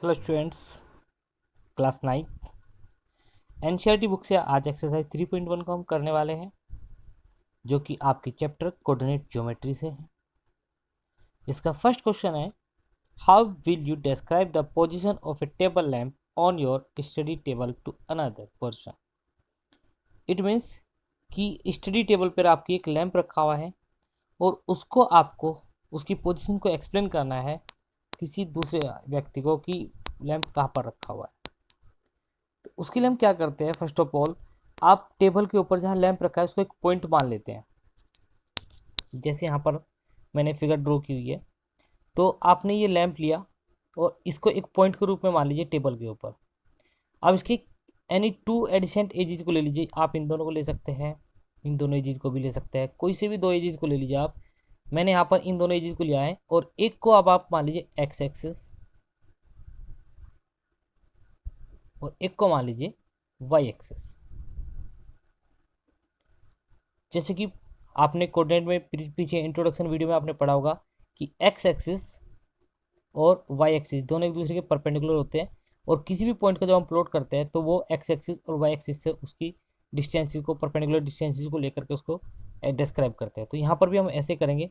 Hello students, class 9 NCERT book से आज exercise 3.1 को हम करने वाले हैं, जो कि आपकी चैप्टर कोऑर्डिनेट ज्योमेट्री से है। इसका फर्स्ट क्वेश्चन है, how will you describe the position of a table lamp on your study table to another person. It means कि स्टडी टेबल पर आपकी एक लैम्प रखा हुआ है और उसको आपको उसकी पोजीशन को एक्सप्लेन करना है किसी दूसरे व्यक्ति को कि लैम्प कहाँ पर रखा हुआ है। तो उसके लिए हम क्या करते हैं, फर्स्ट ऑफ ऑल आप टेबल के ऊपर जहाँ लैंप रखा है उसको एक पॉइंट मान लेते हैं। जैसे यहाँ पर मैंने फिगर ड्रॉ की हुई है, तो आपने ये लैंप लिया और इसको एक पॉइंट के रूप में मान लीजिए टेबल के ऊपर। अब इसकी एनी टू एडिसेंट एजिज को ले लीजिए, आप इन दोनों को ले सकते हैं, इन दोनों एजिज को भी ले सकते हैं, कोई से भी दो एजिज को ले लीजिए आप। मैंने यहाँ पर इन दोनों एजिज को लिया है और एक को अब आप मान लीजिए एक्स एक्सिस और एक को मान लीजिए वाई एक्सिस। जैसे कि आपने कोऑर्डिनेट में पीछे इंट्रोडक्शन वीडियो में आपने पढ़ा होगा कि एक्स एक्सिस और वाई एक्सिस दोनों एक दूसरे के परपेंडिकुलर होते हैं, और किसी भी पॉइंट का जब हम प्लॉट करते हैं तो वो एक्स एक्सिस और वाई एक्सिस से उसकी डिस्टेंसेस को, परपेंडिकुलर डिस्टेंसेस को लेकर के उसको डिस्क्राइब करते हैं। तो यहाँ पर भी हम ऐसे करेंगे।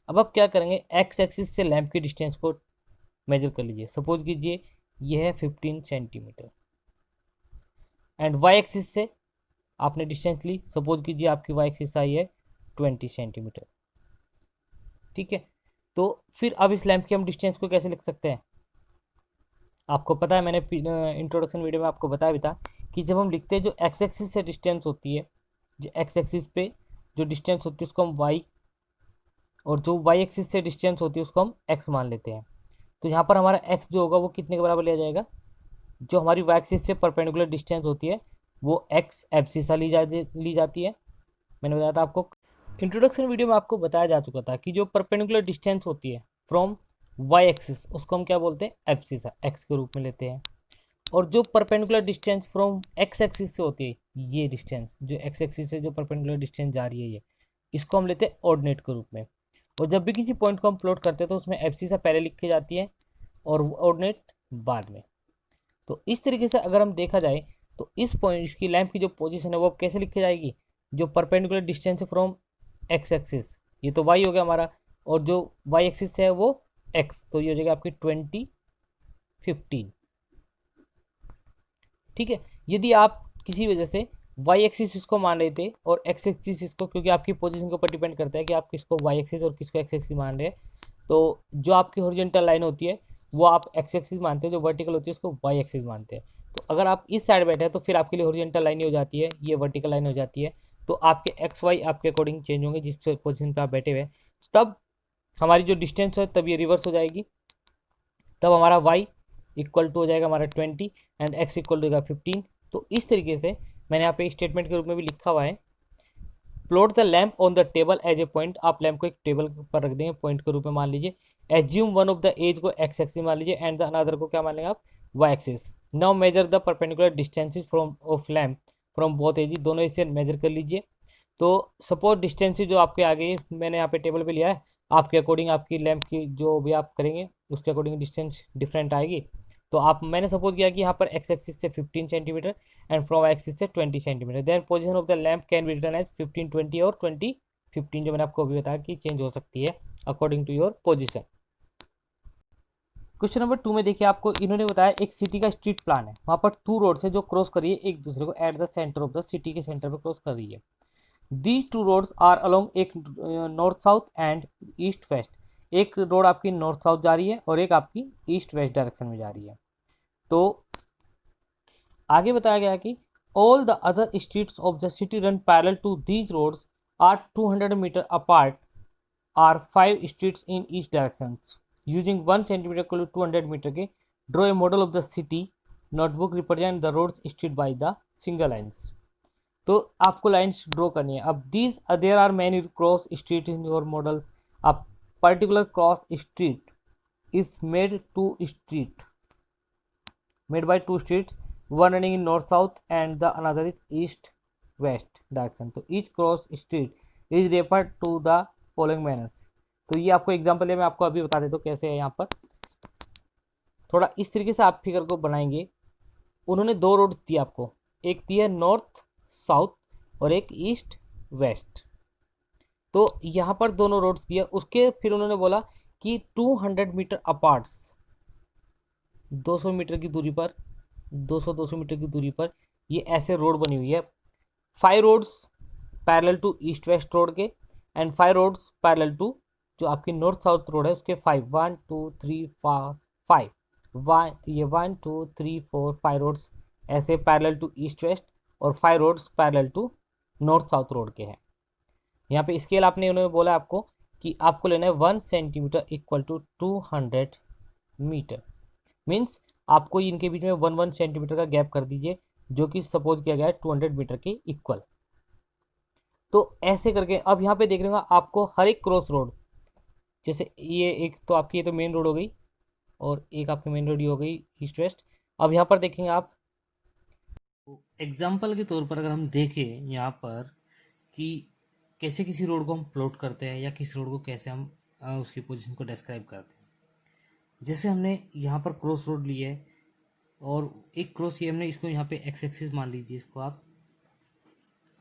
अब आप क्या करेंगे, एक्स एक्सिस से लैंप की डिस्टेंस को मेजर कर लीजिए। सपोज कीजिए ये है 15 सेंटीमीटर, एंड वाई एक्सिस से आपने डिस्टेंस ली, सपोज कीजिए आपकी वाई एक्सिस आई है 20 सेंटीमीटर। ठीक है, तो फिर अब इस लैंप की हम डिस्टेंस को कैसे लिख सकते हैं। आपको पता है, मैंने इंट्रोडक्शन वीडियो में आपको बताया भी था कि जब हम लिखते हैं जो एक्स एक्सिस से डिस्टेंस होती है, जो एक्स एक्सिस पे जो डिस्टेंस होती है उसको हम वाई, और जो वाई एक्सिस से डिस्टेंस होती है उसको हम एक्स मान लेते हैं। तो यहाँ पर हमारा एक्स जो होगा वो कितने के बराबर लिया जाएगा, जो हमारी वाई एक्सिस से परपेंडिकुलर डिस्टेंस होती है वो एक्स एब्सिसा ली जाती है। मैंने बताया था आपको, इंट्रोडक्शन वीडियो में आपको बताया जा चुका था कि जो परपेंडिकुलर डिस्टेंस होती है फ्रॉम वाई एक्सिस उसको हम क्या बोलते हैं, एब्सिसा, एक्स के रूप में लेते हैं। और जो perpendicular distance from x axis से होती है, ये डिस्टेंस जो एक्स एक्सिस से जो परपेंडिकुलर डिस्टेंस जा रही है ये, इसको हम लेते हैं ऑर्डिनेट के रूप में। और जब भी किसी पॉइंट को हम प्लॉट करते हैं तो उसमें एब्सिसा पहले लिखी जाती है और ऑर्डिनेट बाद में। तो इस तरीके से अगर हम देखा जाए तो इस पॉइंट, इसकी लैंप की जो पोजीशन है वो कैसे लिखी जाएगी, जो परपेंडिकुलर डिस्टेंस है फ्रॉम एक्स एक्सिस, ये तो वाई हो गया हमारा, और जो वाई एक्सिस है वो एक्स, तो ये हो जाएगा आपकी 20 15। ठीक है, यदि आप किसी वजह से वाई एक्सिस इसको मान रहे थे और एक्स एक्सिस इसको, क्योंकि आपकी पोजीशन के ऊपर डिपेंड करता है कि आप किसको वाई एक्सिस और किसको एक्स एक्सिस मान रहे हैं, तो जो आपकी हॉरिजॉन्टल लाइन होती है वो आप एक्स एक्सिस मानते हैं, जो वर्टिकल होती है उसको वाई एक्सिस मानते हैं। तो अगर आप इस साइड बैठे हैं तो फिर आपके लिए हॉरिजॉन्टल लाइन ही हो जाती है, ये वर्टिकल लाइन हो जाती है। तो आपके एक्स वाई आपके अकॉर्डिंग चेंज होंगे जिस पोजीशन पे आप बैठे हुए हैं, तब हमारी जो डिस्टेंस है तब ये रिवर्स हो जाएगी। तब हमारा y इक्वल टू हो जाएगा हमारा 20 एंड x इक्वल टू हो जाएगा 15। तो इस तरीके से मैंने यहाँ पे स्टेटमेंट के रूप में भी लिखा हुआ है, plot the lamp on the table as a point. आप लैम्प को एक टेबल पर रख देंगे, पॉइंट के रूप में मान लीजिए। Assume one of the edge को एक्स एक्सिस मान लीजिए एंड द अनदर को क्या मान लेंगे आप, Y axis. Now measure the perpendicular distances from of lamp from both edge, दोनों इससे मेजर कर लीजिए। तो सपोज डिस्टेंसेस जो आपके आगे मैंने यहाँ पे टेबल पे लिया है, आपके अकॉर्डिंग आपकी लैम्प की जो भी आप करेंगे उसके अकॉर्डिंग डिस्टेंस डिफरेंट आएगी। तो आप, मैंने सपोज किया कि यहाँ पर एक्स एक्सिस से 15 सेंटीमीटर एंड फ्रॉम एक्सिस से 20 centimetre, then position of the lamp can be written as 15 20 और 20 15, जो मैंने आपको अभी बताया कि चेंज हो सकती है according to your position. Question number 2 में देखिए, आपको इन्होंने बताया एक सिटी का स्ट्रीट प्लान है, वहाँ पर 2 रोड है जो क्रॉस कर रही है एक दूसरे को at the centre of the city के सेंटर पर क्रॉस कर रही है। दीज 2 रोड्स आर अलोंग, एक north south and east west, एक रोड आपकी नॉर्थ साउथ जा रही है और एक आपकी ईस्ट वेस्ट डायरेक्शन में जा रही है। तो आगे बताया गया कि all the other streets of the city run parallel to these roads are 200 metre apart, are 5 streets in each direction. Using 1 centimetre को 200 मीटर के, draw a model of the city notebook represent the roads street by the single lines. तो आपको lines draw करनी है। अब these there are many cross street in your models, अब particular cross street is made by two streets, one running in north south and the another is east west direction. तो each cross street is referred to the following manners। तो ये आपको example है, मैं आपको अभी बता देता हूँ कैसे है। यहाँ पर थोड़ा इस तरीके से आप फिगर को बनाएंगे। उन्होंने दो रोड्स दिए आपको, एक दिया नॉर्थ साउथ और एक ईस्ट वेस्ट। तो यहाँ पर दोनों रोड्स दिया, उसके फिर उन्होंने बोला कि 200 मीटर अपार्ट्स, 200 मीटर की दूरी पर, 200 मीटर की दूरी पर ये ऐसे रोड बनी हुई है। 5 roads parallel to east west road के एंड 5 रोड्स पैरेलल टू जो आपकी नॉर्थ साउथ रोड है उसके 5, 1 2 3 4 5 ये 1 2 3 4 5 रोड्स ऐसे पैरेलल टू ईस्ट वेस्ट और 5 roads parallel to north south road के हैं। यहाँ पे स्केल आपने उन्होंने बोला आपको कि आपको लेना है 1 centimetre equal to 200 metre. Means आपको इनके बीच में 1 सेंटीमीटर का गैप कर दीजिए, जो कि सपोज किया गया है 200 मीटर के इक्वल। तो ऐसे करके अब यहाँ पे देख रहे होगा आपको हर एक क्रॉस रोड, जैसे ये एक तो आपकी ये तो मेन रोड हो गई और एक आपकी मेन रोड ये हो गई ईस्ट वेस्ट। अब यहाँ पर देखेंगे आप, एग्जाम्पल के तौर पर अगर हम देखें यहाँ पर कि कैसे किसी रोड को हम प्लॉट करते हैं या किसी रोड को कैसे हम उसकी पोजीशन को डिस्क्राइब करते हैं। जैसे हमने यहाँ पर क्रॉस रोड लिया है और एक क्रॉस ये हमने इसको यहाँ पे एक्स एक्सिस मान लीजिए, इसको आप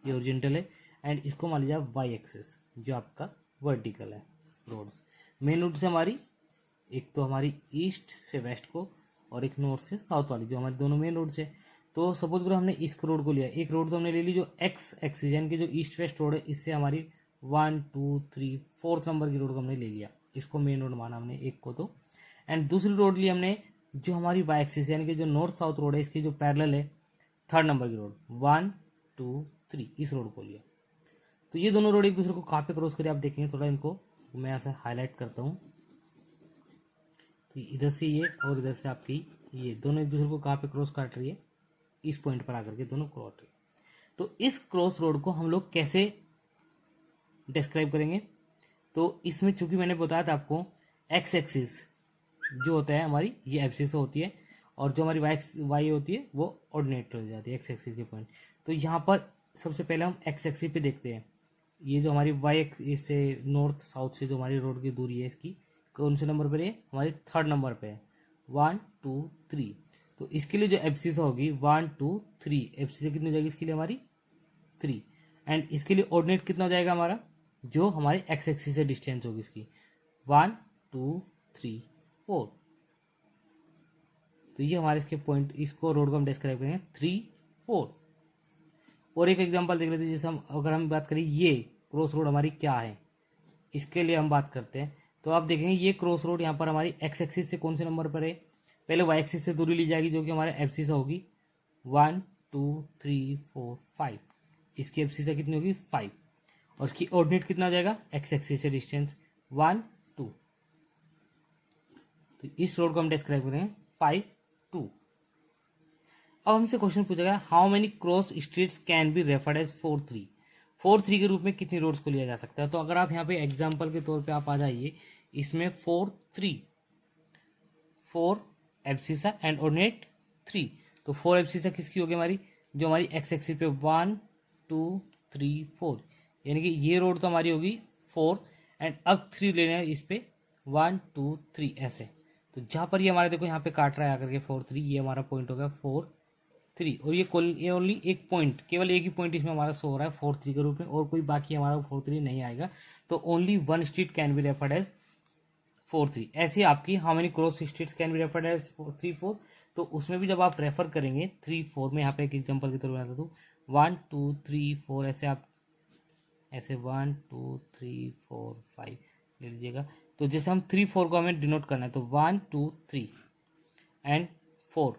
ये ओरिजेंटल है एंड इसको मान लीजिए आप वाई एक्सिस जो आपका वर्टिकल है। रोड्स मेन रोड से हमारी एक तो हमारी ईस्ट से वेस्ट को और एक नॉर्थ से साउथ वाली जो हमारी दोनों मेन रोड से। तो सपोज करो हमने इस रोड को लिया, एक रोड तो हमने ले ली जो एक्स एक्सिस यानी कि जो ईस्ट वेस्ट रोड है, इससे हमारी 1 2 3 4th नंबर की रोड को हमने ले लिया, इसको मेन रोड माना हमने एक को। तो एंड दूसरी रोड ली हमने जो हमारी वाई एक्सिस यानी कि जो नॉर्थ साउथ रोड है इसकी जो पैरेलल है 3rd नंबर की रोड 1 2 3 इस रोड को लिया। तो ये दोनों रोड एक दूसरे को कहाँ पे क्रॉस करें आप देखेंगे, थोड़ा इनको मैं यहाँ से हाईलाइट करता हूँ। तो इधर से ये और इधर से आपकी ये दोनों एक दूसरे को कहाँ पे क्रॉस काट रही है, इस पॉइंट पर आकर के दोनों क्रॉस रही है। तो इस क्रॉस रोड को हम लोग कैसे डिस्क्राइब करेंगे, तो इसमें चूंकि मैंने बताया था आपको एक्स एक्सिस जो होता है हमारी ये एब्सिस होती है और जो हमारी वाई होती है वो ऑर्डिनेट हो जाती है एक्स एक्सिस के पॉइंट। तो यहाँ पर सबसे पहले हम एक्स एक्सिस पे देखते हैं, ये जो हमारी वाई एक्सिस से नॉर्थ साउथ से जो हमारी रोड की दूरी है इसकी कौन से नंबर पर है, हमारी 3rd नंबर पे है 1 2 3। तो इसके लिए जो एब्सिस होगी 1 2 3 एब्सिस कितनी हो जाएगी इसके लिए हमारी 3 एंड इसके लिए ऑर्डिनेट कितना हो जाएगा हमारा जो हमारे एक्स एक्सिस से डिस्टेंस होगी इसकी 1 2 3 4। तो ये हमारे इसके पॉइंट, इसको रोड को हम डिस्क्राइब करेंगे 3 4। और एक एग्जांपल देख लेते हैं, जैसे हम अगर हम बात करें ये क्रॉस रोड हमारी क्या है, इसके लिए हम बात करते हैं। तो आप देखेंगे ये क्रॉस रोड यहाँ पर हमारी एक्स एक्सिस से कौन से नंबर पर है, पहले वाई एक्सिस से दूरी ली जाएगी जो कि हमारे एब्सिस होगी 1 2 3 4 5, इसकी एब्सिस कितनी होगी 5 और इसकी ऑर्डिनेट कितना हो जाएगा एक्स एक्सिस से डिस्टेंस 1 2। तो इस रोड को हम डिस्क्राइब करेंगे 5 2। अब हमसे क्वेश्चन पूछा गया how many cross streets can be referred as 4 3, 4 3 के रूप में कितनी रोड्स को लिया जा सकता है। तो अगर आप यहाँ पे एग्जांपल के तौर पे आप आ जाइए, इसमें 4 3 4 एब्सिसा एंड ऑर्डिनेट 3। तो 4 एब्सिसा किसकी होगी हमारी जो हमारी एक्स एक्सिस पे 1 2 3 4, यानी कि ये रोड तो हमारी होगी 4 एंड अब 3 लेना है इस पे 1 2 3 ऐसे। तो जहाँ पर ये हमारे देखो यहाँ पे काट रहा है आकर के 4 3, ये हमारा पॉइंट हो गया 4 3 और ये ओनली एक पॉइंट, केवल एक ही पॉइंट इसमें हमारा शो हो रहा है 4 3 के रूप में और कोई बाकी हमारा 4 3 नहीं आएगा। तो only 1 street can be referred as 4 3। ऐसे आपकी how many cross streets can be referred as 3 4। तो उसमें भी जब आप रेफर करेंगे 3 4 में, यहाँ पे एक एग्जांपल के तौर पर बताता हूँ 1 2 3 4 ऐसे आप ऐसे 1 2 3 4 5 ले लीजिएगा। तो जैसे हम 3 4 को हमें डिनोट करना है तो 1 2 3 एंड 4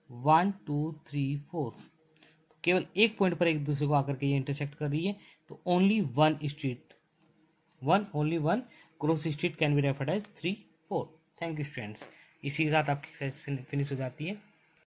1 2 3 4। तो केवल एक पॉइंट पर एक दूसरे को आकर के ये इंटरसेक्ट कर रही है। तो only one cross street can be referred as 3 4। Thank you students. इसी के साथ आपकी सेशन फिनिश हो जाती है।